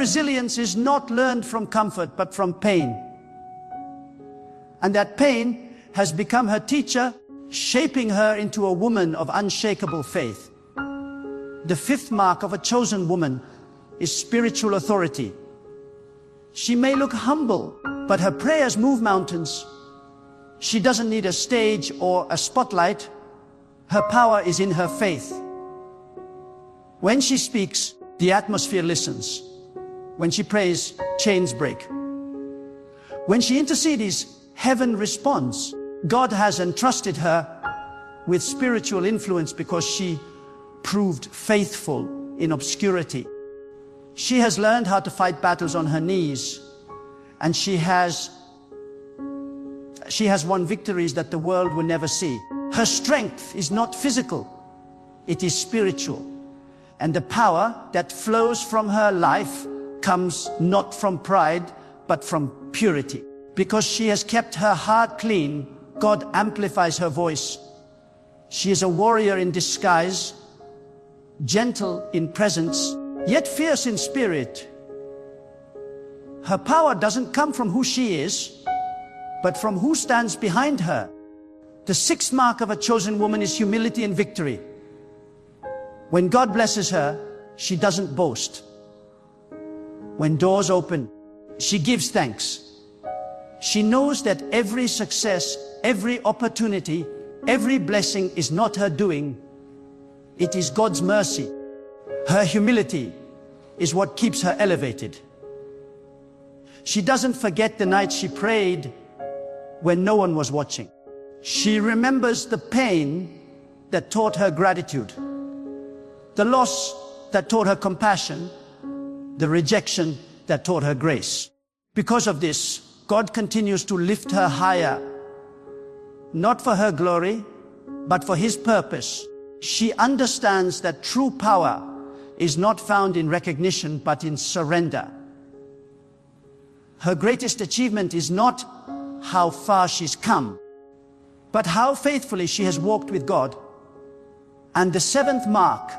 resilience is not learned from comfort, but from pain. And that pain has become her teacher, shaping her into a woman of unshakable faith. The fifth mark of a chosen woman is spiritual authority. She may look humble, but her prayers move mountains. She doesn't need a stage or a spotlight. Her power is in her faith. When she speaks, the atmosphere listens. When she prays, chains break. When she intercedes, heaven responds. God has entrusted her with spiritual influence because she proved faithful in obscurity. She has learned how to fight battles on her knees, and she has won victories that the world will never see. Her strength is not physical, it is spiritual. And the power that flows from her life comes not from pride, but from purity. Because she has kept her heart clean, God amplifies her voice. She is a warrior in disguise, gentle in presence, yet fierce in spirit. Her power doesn't come from who she is, but from who stands behind her. The sixth mark of a chosen woman is humility and victory. When God blesses her, she doesn't boast. When doors open, she gives thanks. She knows that every success, every opportunity, every blessing is not her doing. It is God's mercy. Her humility is what keeps her elevated. She doesn't forget the night she prayed when no one was watching. She remembers the pain that taught her gratitude, the loss that taught her compassion, the rejection that taught her grace. Because of this, God continues to lift her higher, not for her glory, but for His purpose. She understands that true power is not found in recognition, but in surrender. Her greatest achievement is not how far she's come, but how faithfully she has walked with God. And the seventh mark,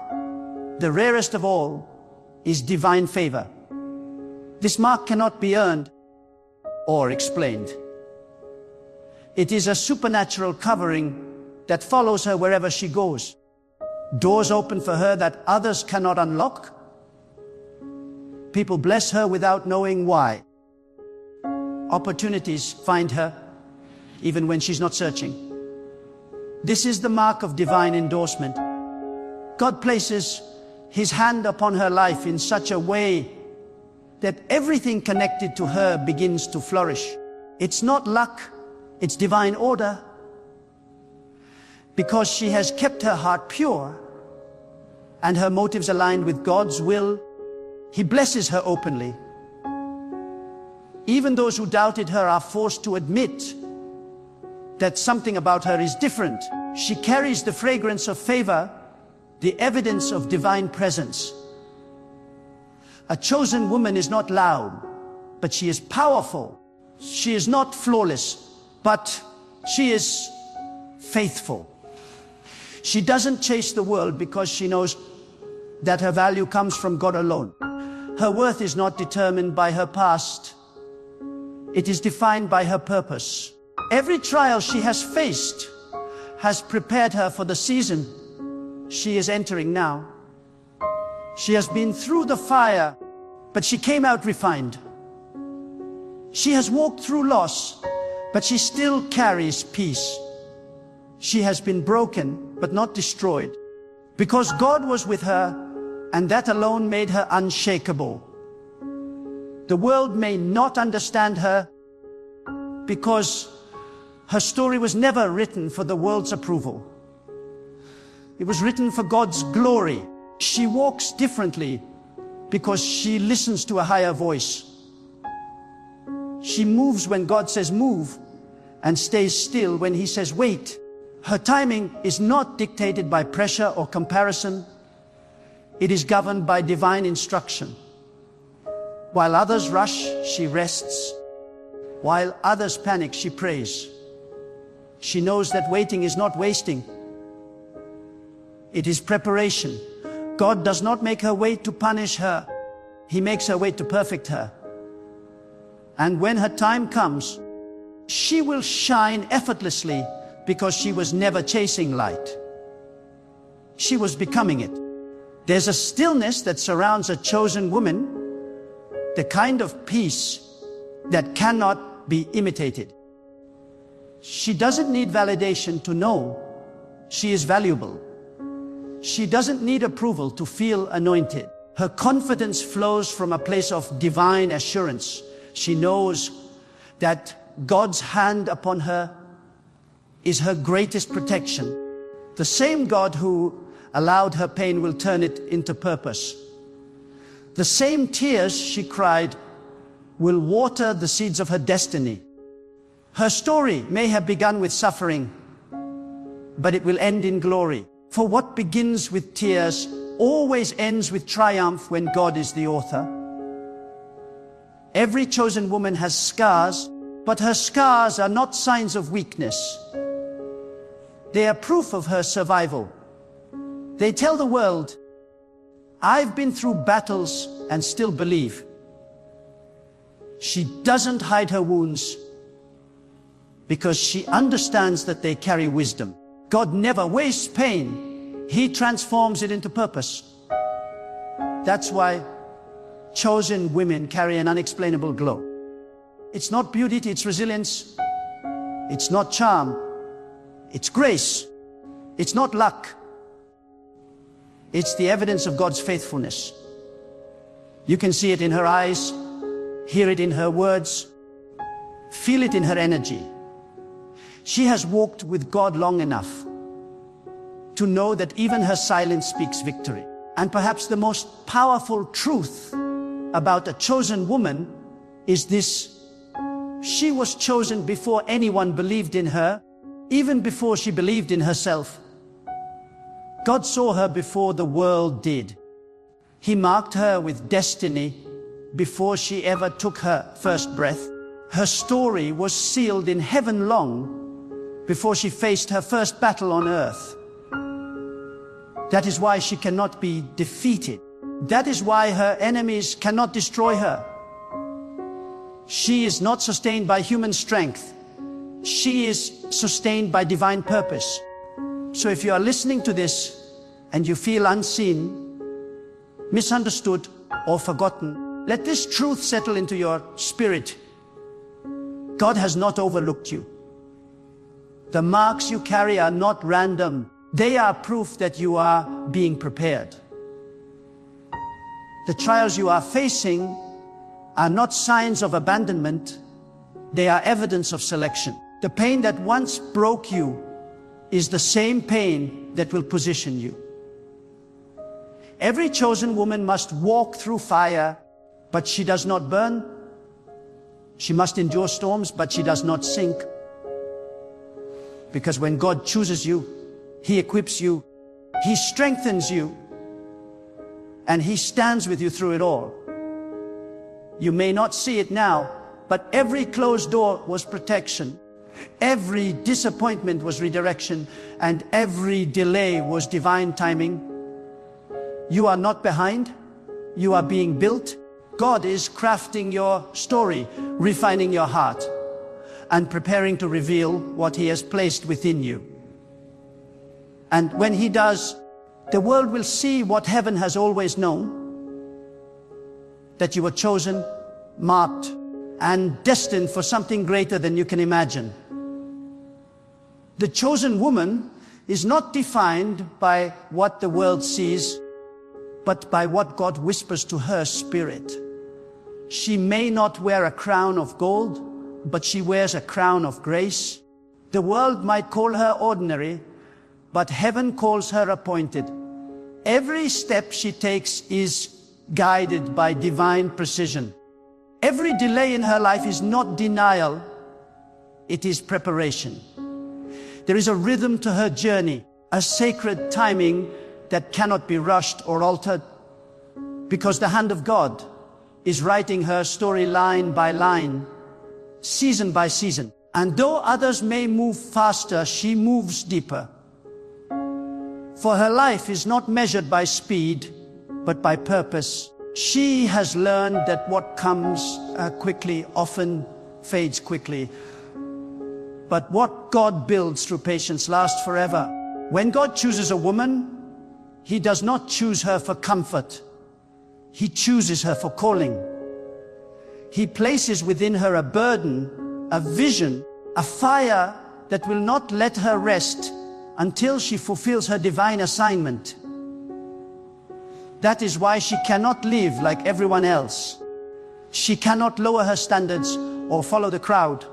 the rarest of all, is divine favor. This mark cannot be earned or explained. It is a supernatural covering that follows her wherever she goes. Doors open for her that others cannot unlock. People bless her without knowing why. Opportunities find her even when she's not searching. This is the mark of divine endorsement. God places His hand upon her life in such a way that everything connected to her begins to flourish. It's not luck, it's divine order. Because she has kept her heart pure and her motives aligned with God's will, He blesses her openly. Even those who doubted her are forced to admit that something about her is different. She carries the fragrance of favor, the evidence of divine presence. A chosen woman is not loud, but she is powerful. She is not flawless, but she is faithful. She doesn't chase the world because she knows that her value comes from God alone. Her worth is not determined by her past. It is defined by her purpose. Every trial she has faced has prepared her for the season she is entering now. She has been through the fire, but she came out refined. She has walked through loss, but she still carries peace. She has been broken, but not destroyed, because God was with her, and that alone made her unshakable. The world may not understand her because her story was never written for the world's approval. It was written for God's glory. She walks differently because she listens to a higher voice. She moves when God says move and stays still when He says wait. Her timing is not dictated by pressure or comparison. It is governed by divine instruction. While others rush, she rests. While others panic, she prays. She knows that waiting is not wasting. It is preparation. God does not make her wait to punish her. He makes her way to perfect her. And when her time comes, she will shine effortlessly because she was never chasing light. She was becoming it. There's a stillness that surrounds a chosen woman, the kind of peace that cannot be imitated. She doesn't need validation to know she is valuable. She doesn't need approval to feel anointed. Her confidence flows from a place of divine assurance. She knows that God's hand upon her is her greatest protection. The same God who allowed her pain will turn it into purpose. The same tears she cried will water the seeds of her destiny. Her story may have begun with suffering, but it will end in glory. For what begins with tears always ends with triumph when God is the author. Every chosen woman has scars, but her scars are not signs of weakness. They are proof of her survival. They tell the world, I've been through battles and still believe. She doesn't hide her wounds because she understands that they carry wisdom. God never wastes pain. He transforms it into purpose. That's why chosen women carry an unexplainable glow. It's not beauty, it's resilience. It's not charm. It's grace. It's not luck. It's the evidence of God's faithfulness. You can see it in her eyes, hear it in her words, feel it in her energy. She has walked with God long enough to know that even her silence speaks victory. And perhaps the most powerful truth about a chosen woman is this: she was chosen before anyone believed in her, even before she believed in herself. God saw her before the world did. He marked her with destiny before she ever took her first breath. Her story was sealed in heaven long before she faced her first battle on earth. That is why she cannot be defeated. That is why her enemies cannot destroy her. She is not sustained by human strength. She is sustained by divine purpose. So if you are listening to this and you feel unseen, misunderstood, or forgotten, let this truth settle into your spirit. God has not overlooked you. The marks you carry are not random. They are proof that you are being prepared. The trials you are facing are not signs of abandonment. They are evidence of selection. The pain that once broke you is the same pain that will position you. Every chosen woman must walk through fire, but she does not burn. She must endure storms, but she does not sink. Because when God chooses you, He equips you, He strengthens you, and He stands with you through it all. You may not see it now, but every closed door was protection. Every disappointment was redirection, and every delay was divine timing. You are not behind. You are being built. God is crafting your story, refining your heart, and preparing to reveal what He has placed within you. And when He does, the world will see what heaven has always known, that you were chosen, marked, and destined for something greater than you can imagine. The chosen woman is not defined by what the world sees, but by what God whispers to her spirit. She may not wear a crown of gold, but she wears a crown of grace. The world might call her ordinary, but heaven calls her appointed. Every step she takes is guided by divine precision. Every delay in her life is not denial, it is preparation. There is a rhythm to her journey, a sacred timing that cannot be rushed or altered, because the hand of God is writing her story line by line, season by season. And though others may move faster, she moves deeper. For her life is not measured by speed, but by purpose. She has learned that what comes quickly often fades quickly. But what God builds through patience lasts forever. When God chooses a woman, He does not choose her for comfort. He chooses her for calling. He places within her a burden, a vision, a fire that will not let her rest until she fulfills her divine assignment. That is why she cannot live like everyone else. She cannot lower her standards or follow the crowd.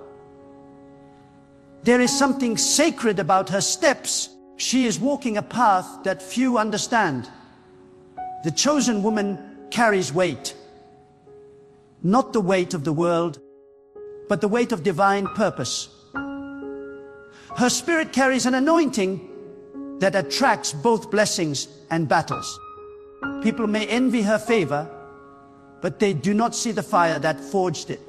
There is something sacred about her steps. She is walking a path that few understand. The chosen woman carries weight. Not the weight of the world, but the weight of divine purpose. Her spirit carries an anointing that attracts both blessings and battles. People may envy her favor, but they do not see the fire that forged it.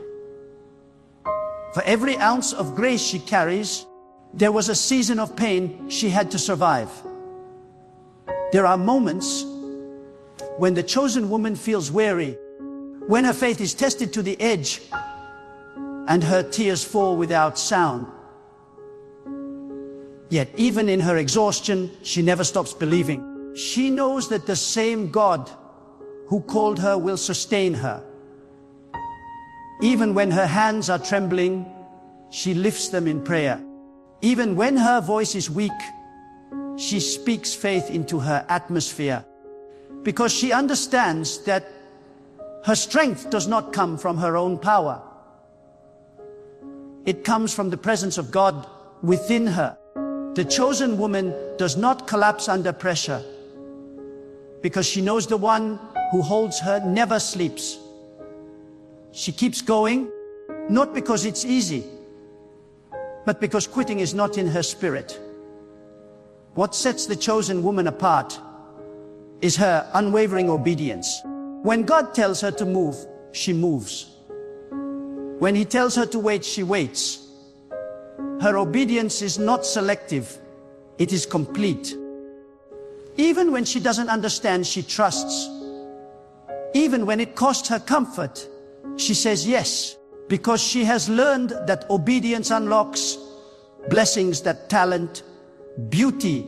For every ounce of grace she carries, there was a season of pain she had to survive. There are moments when the chosen woman feels weary, when her faith is tested to the edge, and her tears fall without sound. Yet even in her exhaustion, she never stops believing. She knows that the same God who called her will sustain her. Even when her hands are trembling, she lifts them in prayer. Even when her voice is weak, she speaks faith into her atmosphere, because she understands that her strength does not come from her own power. It comes from the presence of God within her. The chosen woman does not collapse under pressure, because she knows the one who holds her never sleeps. She keeps going, not because it's easy, but because quitting is not in her spirit. What sets the chosen woman apart is her unwavering obedience. When God tells her to move, she moves. When He tells her to wait, she waits. Her obedience is not selective, it is complete. Even when she doesn't understand, she trusts. Even when it costs her comfort, she says yes, because she has learned that obedience unlocks blessings that talent, beauty,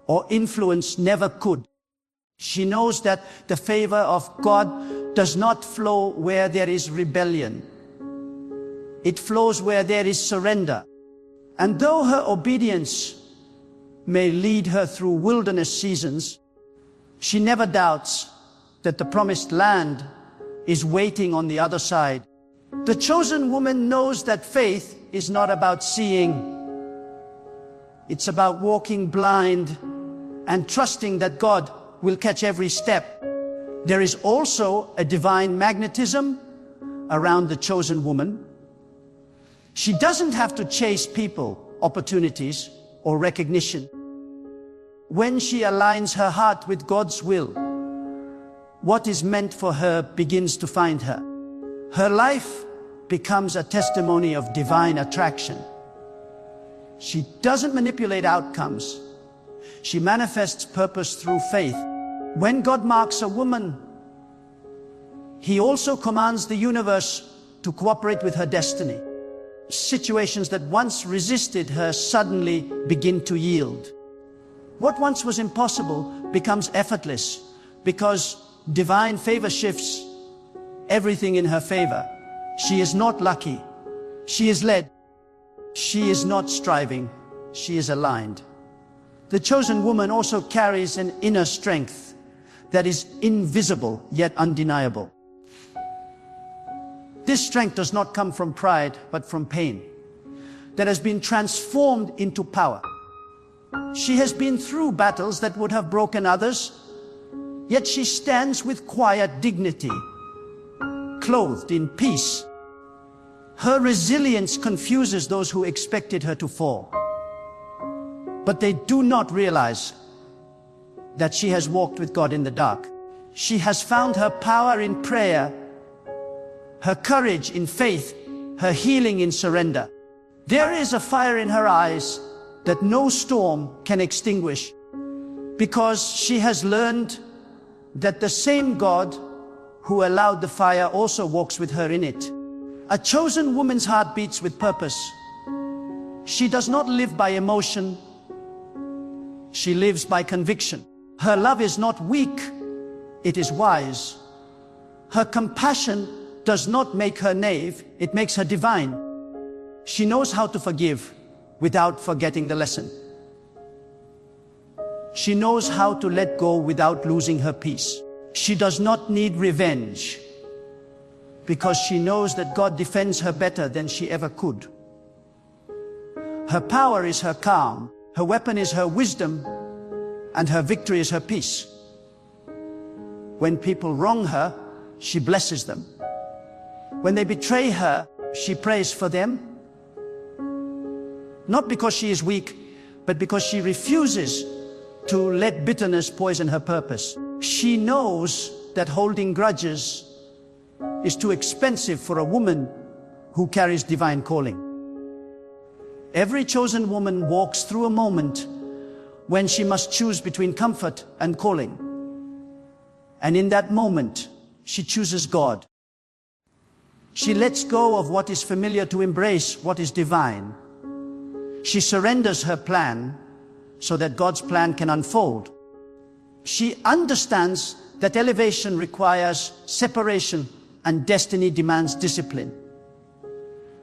or influence never could. She knows that the favor of God does not flow where there is rebellion. It flows where there is surrender. And though her obedience may lead her through wilderness seasons, she never doubts that the promised land is waiting on the other side. The chosen woman knows that faith is not about seeing. It's about walking blind and trusting that God will catch every step. There is also a divine magnetism around the chosen woman. She doesn't have to chase people, opportunities, or recognition. When she aligns her heart with God's will, what is meant for her begins to find her. Her life becomes a testimony of divine attraction. She doesn't manipulate outcomes. She manifests purpose through faith. When God marks a woman, He also commands the universe to cooperate with her destiny. Situations that once resisted her suddenly begin to yield. What once was impossible becomes effortless, because divine favor shifts everything in her favor. She is not lucky. She is led. She is not striving. She is aligned. The chosen woman also carries an inner strength that is invisible yet undeniable. This strength does not come from pride, but from pain that has been transformed into power. She has been through battles that would have broken others, yet she stands with quiet dignity, clothed in peace. Her resilience confuses those who expected her to fall. But they do not realize that she has walked with God in the dark. She has found her power in prayer, her courage in faith, her healing in surrender. There is a fire in her eyes that no storm can extinguish, because she has learned that the same God who allowed the fire also walks with her in it. A chosen woman's heart beats with purpose. She does not live by emotion. She lives by conviction. Her love is not weak, it is wise. Her compassion does not make her knave, it makes her divine. She knows how to forgive without forgetting the lesson. She knows how to let go without losing her peace. She does not need revenge because she knows that God defends her better than she ever could. Her power is her calm, her weapon is her wisdom, and her victory is her peace. When people wrong her, she blesses them. When they betray her, she prays for them. Not because she is weak, but because she refuses to let bitterness poison her purpose. She knows that holding grudges is too expensive for a woman who carries divine calling. Every chosen woman walks through a moment when she must choose between comfort and calling. And in that moment, she chooses God. She lets go of what is familiar to embrace what is divine. She surrenders her plan so that God's plan can unfold. She understands that elevation requires separation and destiny demands discipline.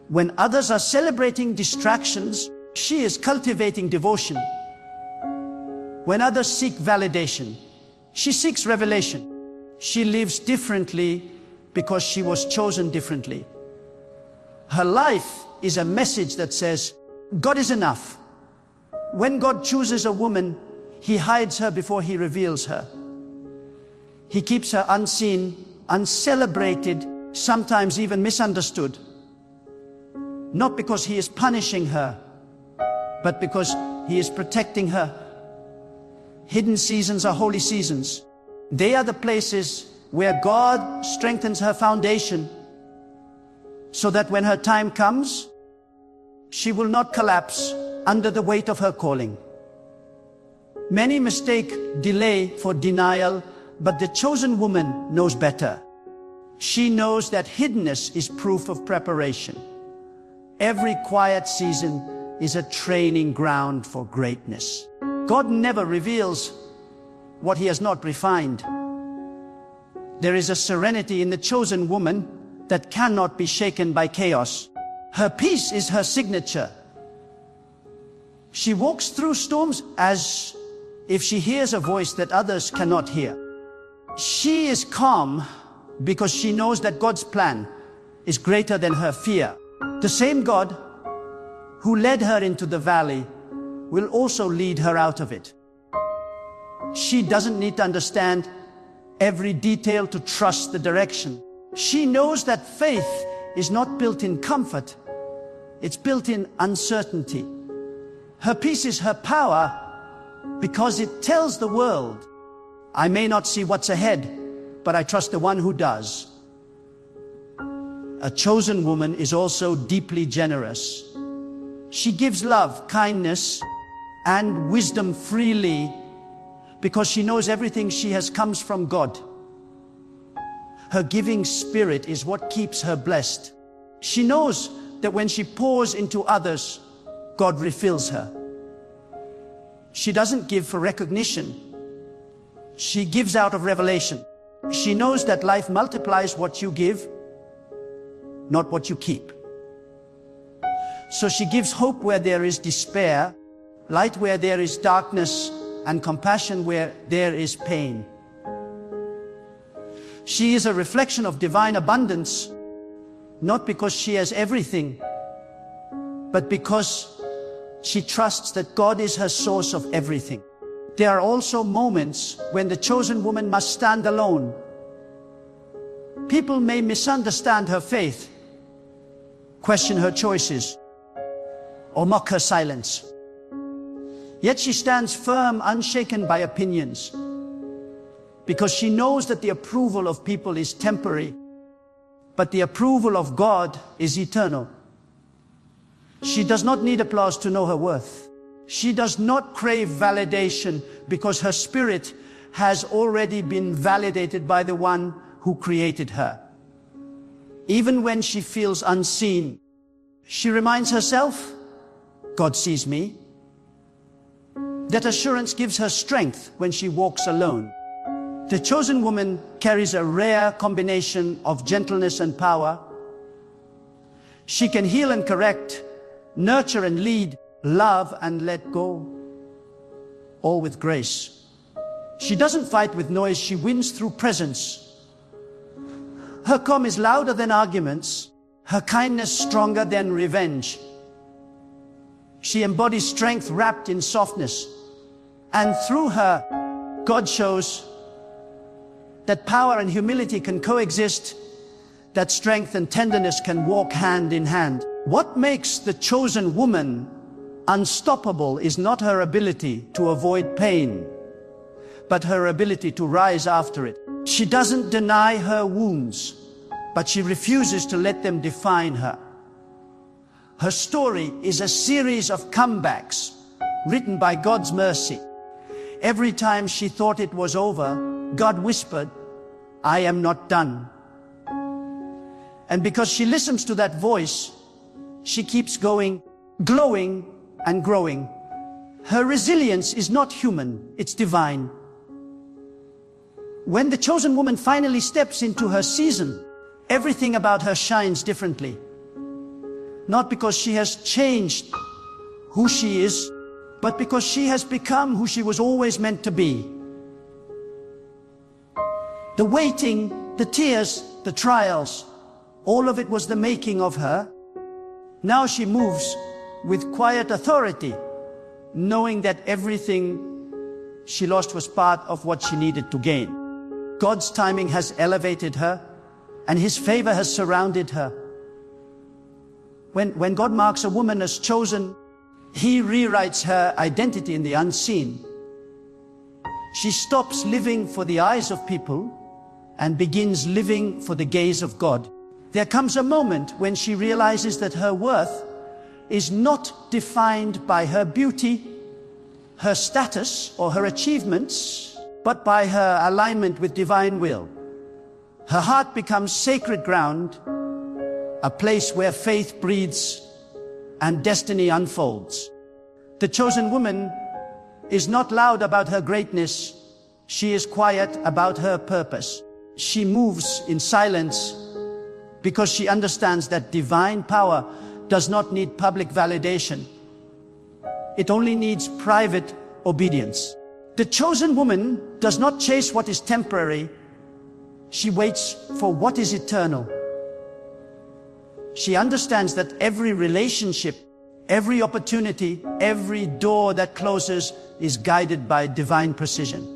When others are celebrating distractions, she is cultivating devotion. When others seek validation, she seeks revelation. She lives differently because she was chosen differently. Her life is a message that says, God is enough. When God chooses a woman, He hides her before He reveals her. He keeps her unseen, uncelebrated, sometimes even misunderstood. Not because He is punishing her, but because He is protecting her. Hidden seasons are holy seasons. They are the places where God strengthens her foundation so that when her time comes, she will not collapse under the weight of her calling. Many mistake delay for denial, but the chosen woman knows better. She knows that hiddenness is proof of preparation. Every quiet season is a training ground for greatness. God never reveals what He has not refined. There is a serenity in the chosen woman that cannot be shaken by chaos. Her peace is her signature. She walks through storms as if she hears a voice that others cannot hear. She is calm because she knows that God's plan is greater than her fear. The same God who led her into the valley will also lead her out of it. She doesn't need to understand every detail to trust the direction. She knows that faith is not built in comfort, it's built in uncertainty. Her peace is her power because it tells the world, I may not see what's ahead, but I trust the one who does. A chosen woman is also deeply generous. She gives love, kindness, and wisdom freely because she knows everything she has comes from God. Her giving spirit is what keeps her blessed. She knows that when she pours into others, God refills her. She doesn't give for recognition. She gives out of revelation. She knows that life multiplies what you give, not what you keep. So she gives hope where there is despair, light where there is darkness, and compassion where there is pain. She is a reflection of divine abundance, not because she has everything, but because she trusts that God is her source of everything. There are also moments when the chosen woman must stand alone. People may misunderstand her faith, question her choices, or mock her silence. Yet she stands firm, unshaken by opinions, because she knows that the approval of people is temporary, but the approval of God is eternal. She does not need applause to know her worth. She does not crave validation because her spirit has already been validated by the one who created her. Even when she feels unseen, she reminds herself, God sees me. That assurance gives her strength when she walks alone. The chosen woman carries a rare combination of gentleness and power. She can heal and correct, nurture and lead, love and let go, all with grace. She doesn't fight with noise, she wins through presence. Her calm is louder than arguments, her kindness stronger than revenge. She embodies strength wrapped in softness. And through her, God shows that power and humility can coexist, that strength and tenderness can walk hand in hand. What makes the chosen woman unstoppable is not her ability to avoid pain, but her ability to rise after it. She doesn't deny her wounds, but she refuses to let them define her. Her story is a series of comebacks written by God's mercy. Every time she thought it was over, God whispered, I am not done. And because she listens to that voice, she keeps going, glowing and growing. Her resilience is not human, it's divine. When the chosen woman finally steps into her season, everything about her shines differently. Not because she has changed who she is, but because she has become who she was always meant to be. The waiting, the tears, the trials, all of it was the making of her. Now she moves with quiet authority, knowing that everything she lost was part of what she needed to gain. God's timing has elevated her, and His favor has surrounded her. When God marks a woman as chosen, He rewrites her identity in the unseen. She stops living for the eyes of people and begins living for the gaze of God. There comes a moment when she realizes that her worth is not defined by her beauty, her status, or her achievements, but by her alignment with divine will. Her heart becomes sacred ground, a place where faith breathes and destiny unfolds. The chosen woman is not loud about her greatness. She is quiet about her purpose. She moves in silence because she understands that divine power does not need public validation. It only needs private obedience. The chosen woman does not chase what is temporary. She waits for what is eternal. She understands that every relationship, every opportunity, every door that closes is guided by divine precision.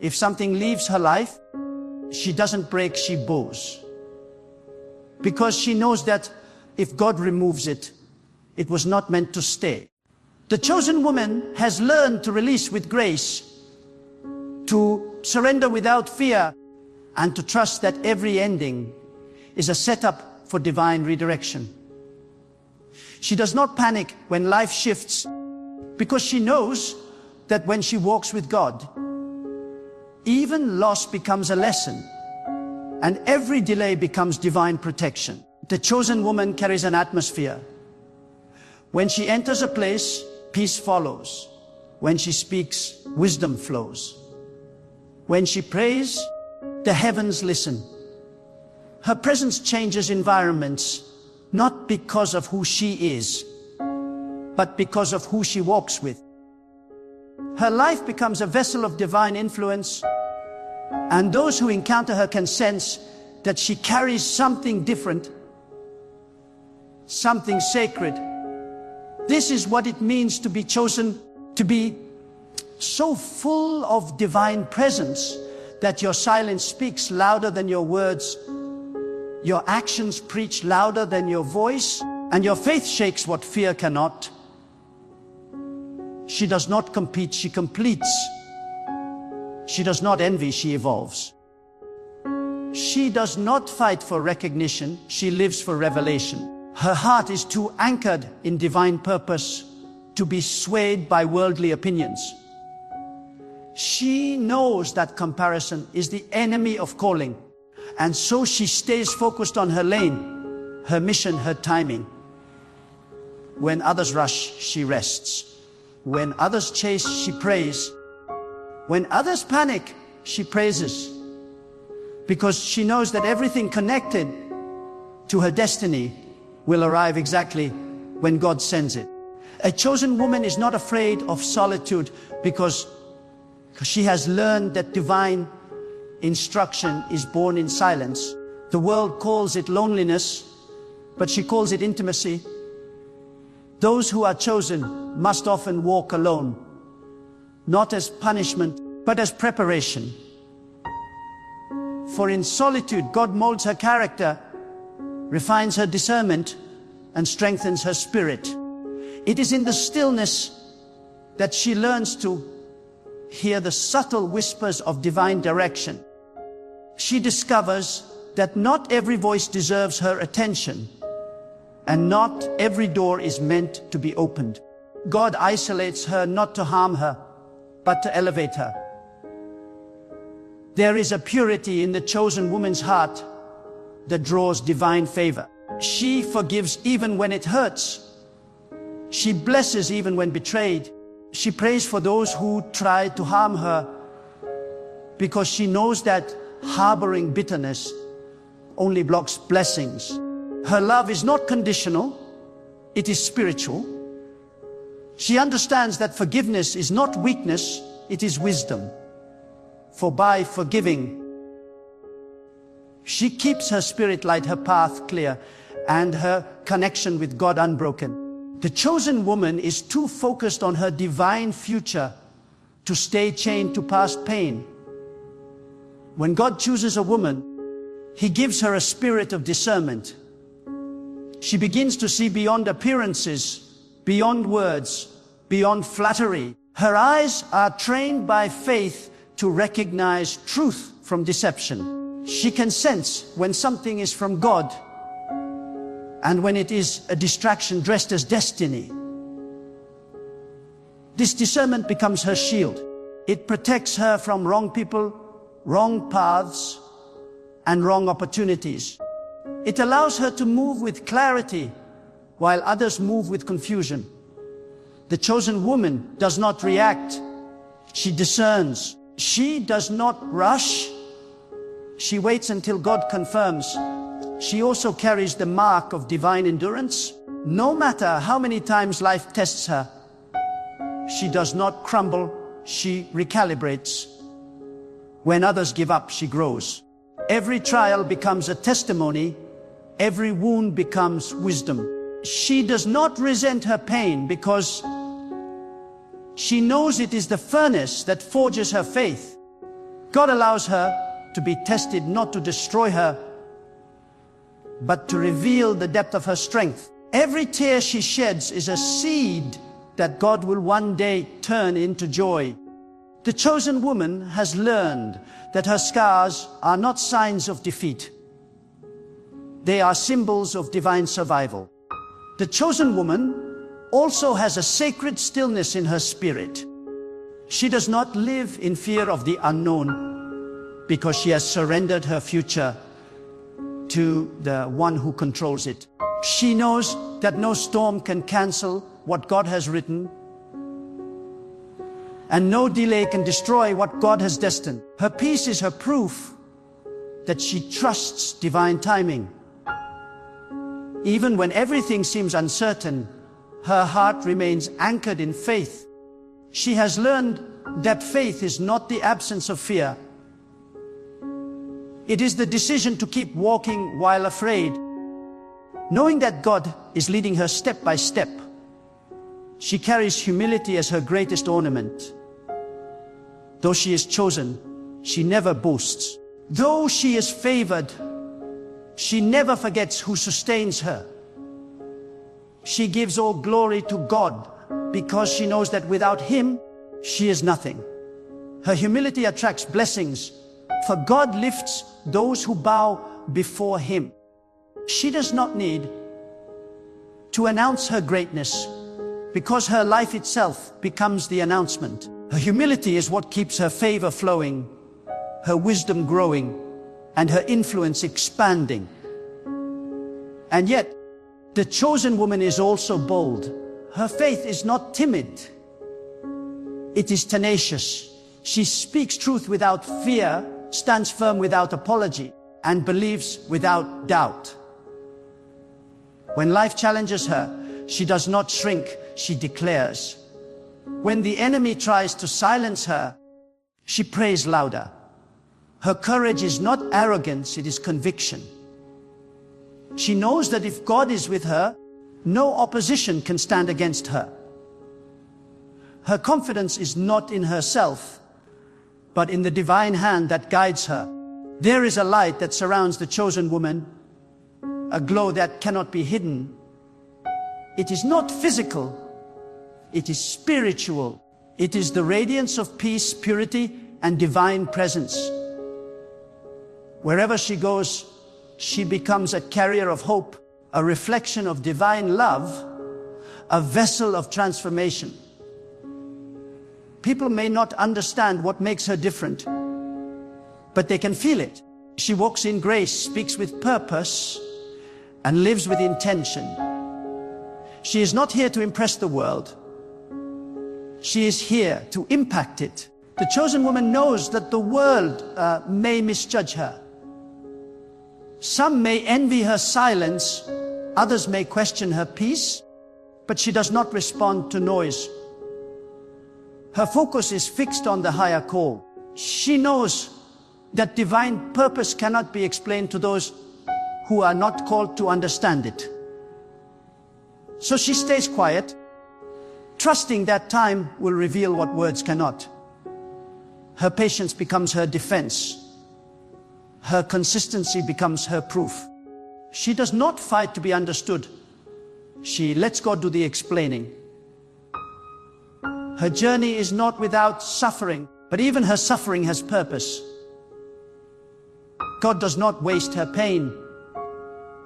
If something leaves her life, she doesn't break, she bows. Because she knows that if God removes it, it was not meant to stay. The chosen woman has learned to release with grace, to surrender without fear, and to trust that every ending is a setup for divine redirection. She does not panic when life shifts, because she knows that when she walks with God, even loss becomes a lesson, and every delay becomes divine protection. The chosen woman carries an atmosphere. When she enters a place, peace follows. When she speaks, wisdom flows. When she prays, the heavens listen. Her presence changes environments, not because of who she is, but because of who she walks with. Her life becomes a vessel of divine influence, and those who encounter her can sense that she carries something different, something sacred. This is what it means to be chosen, to be so full of divine presence that your silence speaks louder than your words, your actions preach louder than your voice, and your faith shakes what fear cannot. She does not compete, she completes. She does not envy, she evolves. She does not fight for recognition, she lives for revelation. Her heart is too anchored in divine purpose to be swayed by worldly opinions. She knows that comparison is the enemy of calling. And so she stays focused on her lane, her mission, her timing. When others rush, she rests. When others chase, she prays. When others panic, she praises. Because she knows that everything connected to her destiny will arrive exactly when God sends it. A chosen woman is not afraid of solitude because she has learned that divine instruction is born in silence. The world calls it loneliness, but she calls it intimacy. Those who are chosen must often walk alone, not as punishment, but as preparation. For in solitude, God molds her character, refines her discernment, and strengthens her spirit. It is in the stillness that she learns to hear the subtle whispers of divine direction. She discovers that not every voice deserves her attention, and not every door is meant to be opened. God isolates her not to harm her, but to elevate her. There is a purity in the chosen woman's heart that draws divine favor. She forgives even when it hurts. She blesses even when betrayed. She prays for those who try to harm her because she knows that harboring bitterness only blocks blessings. Her love is not conditional, it is spiritual. She understands that forgiveness is not weakness, it is wisdom. For by forgiving, she keeps her spirit light, her path clear, and her connection with God unbroken. The chosen woman is too focused on her divine future to stay chained to past pain. When God chooses a woman, He gives her a spirit of discernment. She begins to see beyond appearances, beyond words, beyond flattery. Her eyes are trained by faith to recognize truth from deception. She can sense when something is from God and when it is a distraction dressed as destiny. This discernment becomes her shield. It protects her from wrong people, wrong paths, and wrong opportunities. It allows her to move with clarity while others move with confusion. The chosen woman does not react. She discerns. She does not rush. She waits until God confirms. She also carries the mark of divine endurance. No matter how many times life tests her, she does not crumble, she recalibrates. When others give up, she grows. Every trial becomes a testimony. Every wound becomes wisdom. She does not resent her pain because she knows it is the furnace that forges her faith. God allows her to be tested not to destroy her, but to reveal the depth of her strength. Every tear she sheds is a seed that God will one day turn into joy. The chosen woman has learned that her scars are not signs of defeat. They are symbols of divine survival. The chosen woman also has a sacred stillness in her spirit. She does not live in fear of the unknown because she has surrendered her future to the one who controls it. She knows that no storm can cancel what God has written, and no delay can destroy what God has destined. Her peace is her proof that she trusts divine timing. Even when everything seems uncertain, her heart remains anchored in faith. She has learned that faith is not the absence of fear. It is the decision to keep walking while afraid. Knowing that God is leading her step by step, she carries humility as her greatest ornament. Though she is chosen, she never boasts. Though she is favored, she never forgets who sustains her. She gives all glory to God because she knows that without Him, she is nothing. Her humility attracts blessings, for God lifts those who bow before Him. She does not need to announce her greatness because her life itself becomes the announcement. Her humility is what keeps her favor flowing, her wisdom growing, and her influence expanding. And yet, the chosen woman is also bold. Her faith is not timid. It is tenacious. She speaks truth without fear, stands firm without apology, and believes without doubt. When life challenges her, she does not shrink, she declares. When the enemy tries to silence her, she prays louder. Her courage is not arrogance, it is conviction. She knows that if God is with her, no opposition can stand against her. Her confidence is not in herself, but in the divine hand that guides her. There is a light that surrounds the chosen woman, a glow that cannot be hidden. It is not physical, it is spiritual. It is the radiance of peace, purity, and divine presence. Wherever she goes, she becomes a carrier of hope, a reflection of divine love, a vessel of transformation. People may not understand what makes her different, but they can feel it. She walks in grace, speaks with purpose, and lives with intention. She is not here to impress the world. She is here to impact it. The chosen woman knows that the world may misjudge her. Some may envy her silence, others may question her peace, but she does not respond to noise. Her focus is fixed on the higher call. She knows that divine purpose cannot be explained to those who are not called to understand it. So she stays quiet, trusting that time will reveal what words cannot. Her patience becomes her defense. Her consistency becomes her proof. She does not fight to be understood. She lets God do the explaining. Her journey is not without suffering, but even her suffering has purpose. God does not waste her pain.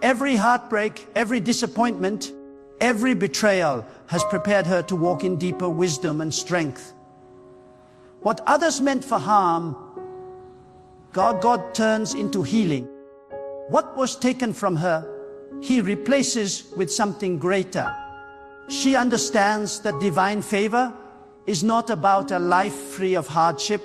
Every heartbreak, every disappointment, every betrayal has prepared her to walk in deeper wisdom and strength. What others meant for harm, God turns into healing. What was taken from her, He replaces with something greater. She understands that divine favor is not about a life free of hardship.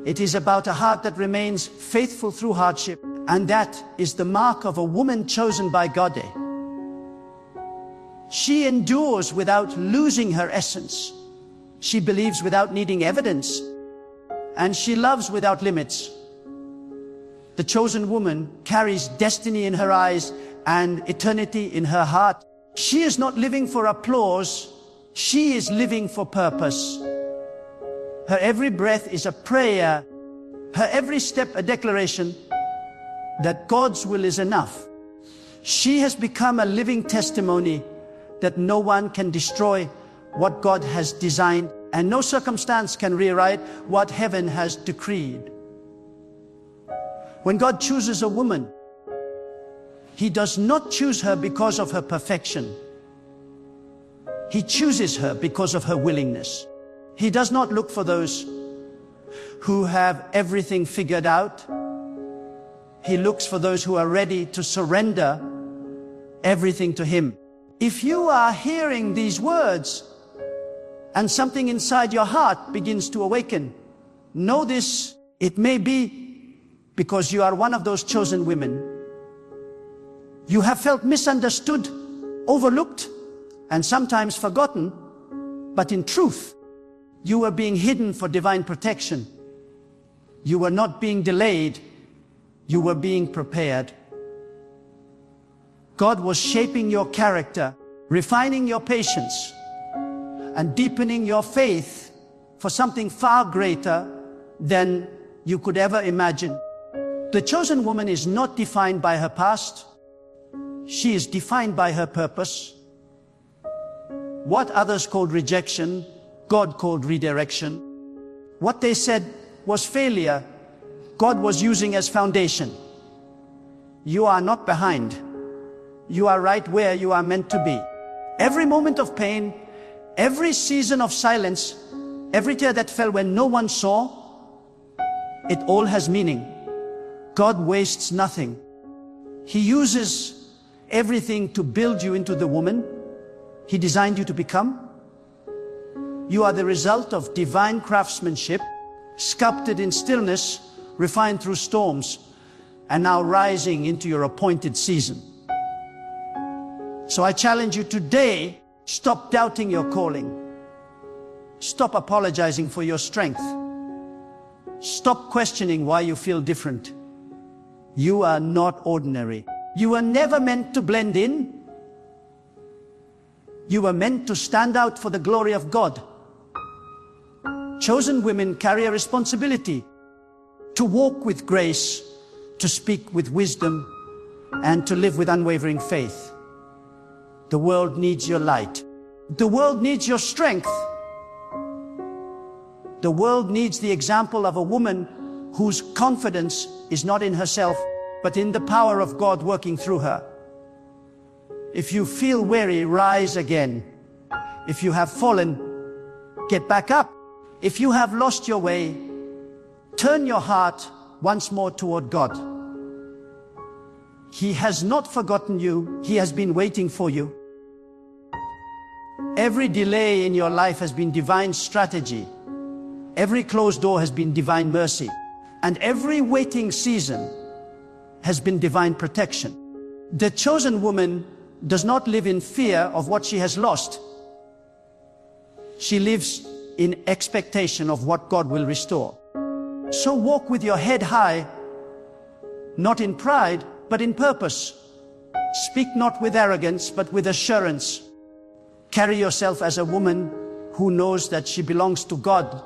It is about a heart that remains faithful through hardship, and that is the mark of a woman chosen by God. She endures without losing her essence. She believes without needing evidence, and she loves without limits. The chosen woman carries destiny in her eyes and eternity in her heart. She is not living for applause, she is living for purpose. Her every breath is a prayer, her every step a declaration that God's will is enough. She has become a living testimony that no one can destroy what God has designed, and no circumstance can rewrite what heaven has decreed. When God chooses a woman, He does not choose her because of her perfection. He chooses her because of her willingness. He does not look for those who have everything figured out. He looks for those who are ready to surrender everything to Him. If you are hearing these words and something inside your heart begins to awaken, know this: it may be because you are one of those chosen women. You have felt misunderstood, overlooked, and sometimes forgotten, but in truth, you were being hidden for divine protection. You were not being delayed, you were being prepared. God was shaping your character, refining your patience, and deepening your faith for something far greater than you could ever imagine. The chosen woman is not defined by her past. She is defined by her purpose. What others called rejection, God called redirection. What they said was failure, God was using as foundation. You are not behind. You are right where you are meant to be. Every moment of pain, Every season of silence, every tear that fell when no one saw, it all has meaning. God wastes nothing. He uses everything to build you into the woman He designed you to become. You are the result of divine craftsmanship, sculpted in stillness, refined through storms, and now rising into your appointed season. So I challenge you today, stop doubting your calling. Stop apologizing for your strength. Stop questioning why you feel different. You are not ordinary. You were never meant to blend in. You were meant to stand out for the glory of God. Chosen women carry a responsibility to walk with grace, to speak with wisdom, and to live with unwavering faith. The world needs your light. The world needs your strength. The world needs the example of a woman whose confidence is not in herself, but in the power of God working through her. If you feel weary, rise again. If you have fallen, get back up. If you have lost your way, turn your heart once more toward God. He has not forgotten you. He has been waiting for you. Every delay in your life has been divine strategy. Every closed door has been divine mercy. And every waiting season has been divine protection. The chosen woman does not live in fear of what she has lost. She lives in expectation of what God will restore. So walk with your head high, not in pride, but in purpose. Speak not with arrogance, but with assurance. Carry yourself as a woman who knows that she belongs to God,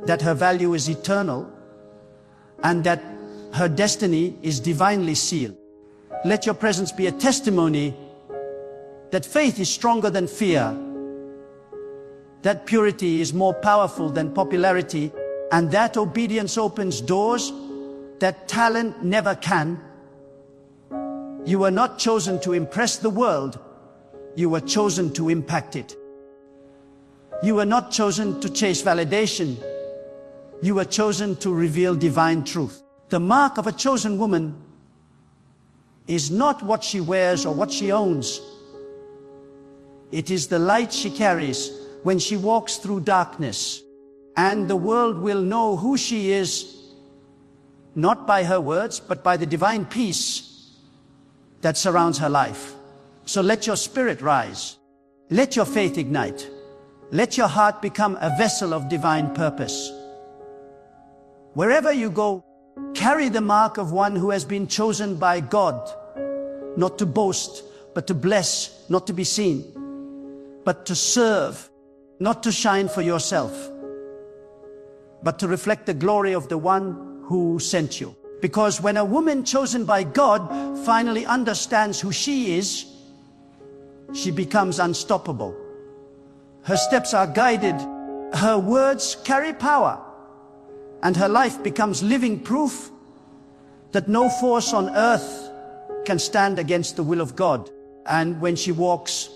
that her value is eternal, and that her destiny is divinely sealed. Let your presence be a testimony that faith is stronger than fear, that purity is more powerful than popularity, and that obedience opens doors that talent never can. You were not chosen to impress the world. You were chosen to impact it. You were not chosen to chase validation. You were chosen to reveal divine truth. The mark of a chosen woman is not what she wears or what she owns. It is the light she carries when she walks through darkness. And the world will know who she is, not by her words, but by the divine peace that surrounds her life. So let your spirit rise. Let your faith ignite. Let your heart become a vessel of divine purpose. Wherever you go, carry the mark of one who has been chosen by God, not to boast, but to bless, not to be seen, but to serve, not to shine for yourself, but to reflect the glory of the one who sent you. Because when a woman chosen by God finally understands who she is, she becomes unstoppable. Her steps are guided, her words carry power, and her life becomes living proof that no force on earth can stand against the will of God. And when she walks,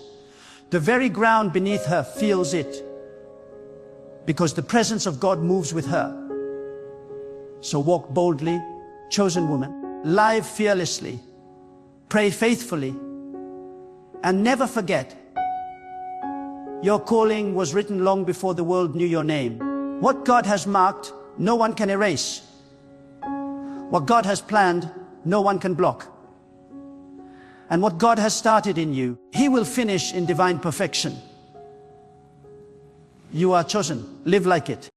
the very ground beneath her feels it, because the presence of God moves with her. So walk boldly, chosen woman, live fearlessly, pray faithfully, and never forget, your calling was written long before the world knew your name. What God has marked, no one can erase. What God has planned, no one can block. And what God has started in you, He will finish in divine perfection. You are chosen. Live like it.